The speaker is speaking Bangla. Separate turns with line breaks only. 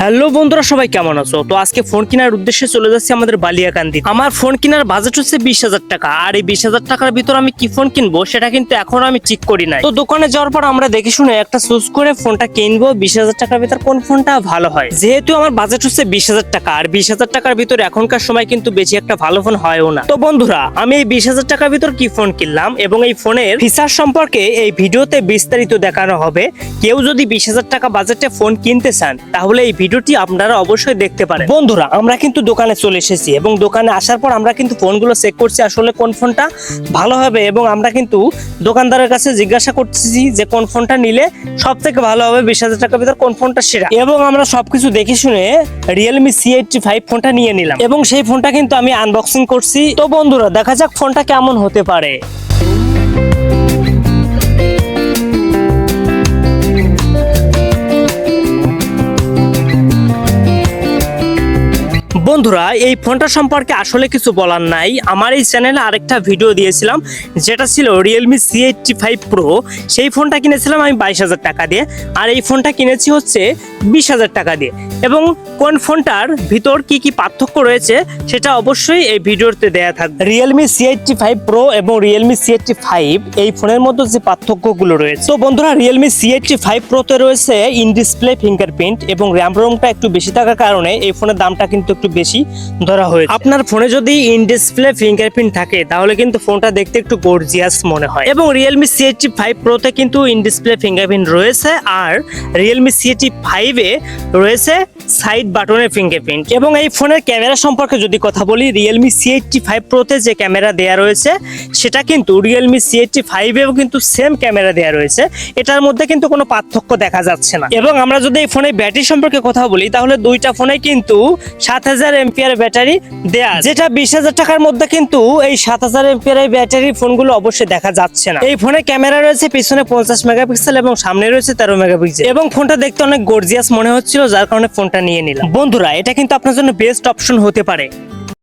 হ্যালো বন্ধুরা, সবাই কেমন আছো? তো আজকে ফোন কেনার উদ্দেশ্যে চলে যাচ্ছি আমাদের বালিয়াকান্দি। আমার ফোন কেনার বাজেট হচ্ছে 20,000 টাকা। আর এই 20,000 টাকার ভিতর আমি কি ফোন কিনবো সেটা কিন্তু এখনো আমি ঠিক করি নাই। তো দোকানে যাওয়ার পর আমরা দেখে শুনে একটা চুজ করে ফোনটা কিনবো। 20,000 টাকার ভিতর কোন ফোনটা ভালো হয়, যেহেতু আমার বাজেট হচ্ছে 20,000 টাকা। আর 20,000 টাকার ভিতর এখনকার সময় কিন্তু বেশি একটা ভালো ফোন হয়ও না। তো বন্ধুরা, আমি এই 20,000 টাকার ভিতর কি ফোন কিনলাম এবং এই ফোনের ফিচার সম্পর্কে এই ভিডিওতে বিস্তারিত দেখানো হবে। কেউ যদি 20,000 টাকা বাজেটে ফোন কিনতে চান তাহলে এই ভিডিওটি আপনারা অবশ্যই দেখতে পারেন। বন্ধুরা, আমরা কিন্তু দোকানে চলে এসেছি এবং দোকানে আসার পর আমরা কিন্তু ফোনগুলো চেক করছি আসলে কোন ফোনটা ভালো হবে, এবং আমরা কিন্তু দোকানদারের কাছে জিজ্ঞাসা করতেছি যে কোন ফোনটা নিলে সব থেকে ভালো হবে, 20,000 টাকার ভিতর কোন ফোনটা সেরা। এবং আমরা সবকিছু দেখে শুনে Realme C85 ফোনটা নিয়ে নিলাম এবং সেই ফোনটা কিন্তু আমি আনবক্সিং করছি। তো বন্ধুরা, দেখা যাক ফোনটা কেমন হতে পারে। বন্ধুরা, এই ফোনটা সম্পর্কে আসলে কিছু বলার নাই। আমার এই চ্যানেলে আরেকটা ভিডিও দিয়েছিলাম যেটা ছিল Realme C85 Pro। সেই ফোনটা কিনেছিলাম আমি 22,000 টাকা দিয়ে, আর এই ফোনটা কিনেছি হচ্ছে 20,000 টাকা দিয়ে। এবং কোন ফোনটার ভিতর কি কি পার্থক্য রয়েছে সেটা অবশ্যই এই ভিডিওতে দেয়া থাকবে। Realme C85 Pro এবং Realme C85 এই ফোনের মধ্যে যে পার্থক্যগুলো রয়েছে। তো বন্ধুরা, Realme C85 Pro তে রয়েছে ইন ডিসপ্লে ফিঙ্গারপ্রিন্ট এবং র্যাম রোমটা একটু বেশি থাকার কারণে এই ফোনের দামটা কিন্তু একটু বেশি ধরা হয়েছে। আপনার ফোনে যদি ইন ডিসপ্লে ফিঙ্গারপ্রিন্ট থাকে তাহলে কিন্তু ফোনটা দেখতে একটু গর্জিয়াস মনে হয়। এবং Realme C85 Pro তে কিন্তু ইন ডিসপ্লে ফিঙ্গারপ্রিন্ট রয়েছে, আর Realme C85 এ রয়েছে সাইড বাটনের ফিঙ্গারপ্রিন্ট। এবং এই ফোনের ক্যামেরা সম্পর্কে যদি কথা বলি, Realme C85 Pro তে যে ক্যামেরা দেয়া রয়েছে সেটা কিন্তু Realme C85 এও কিন্তু সেম ক্যামেরা দেয়া রয়েছে। এটার মধ্যে কিন্তু কোনো পার্থক্য দেখা যাচ্ছে না। এবং আমরা যদি এই ফোনের ব্যাটারি সম্পর্কে কথা বলি তাহলে দুইটা ফোনে কিন্তু 7,000 এমপিআর ব্যাটারি দেয়া, যেটা 20,000 টাকার মধ্যে কিন্তু এই 7,000 এমপিআর ব্যাটারি ফোনগুলো অবশ্যই দেখা যাচ্ছে না। এই ফোনে ক্যামেরা রয়েছে পিছনে 50 মেগাপিক্সেল এবং সামনে রয়েছে 13 মেগাপিক্সেল। এবং ফোনটা দেখতে অনেক গর্জিয়াস মনে হচ্ছিল, যার কারণে ফোনটা নিয়ে নিলাম। বন্ধুরা, এটা কিন্তু আপনার জন্য বেস্ট অপশন হতে পারে।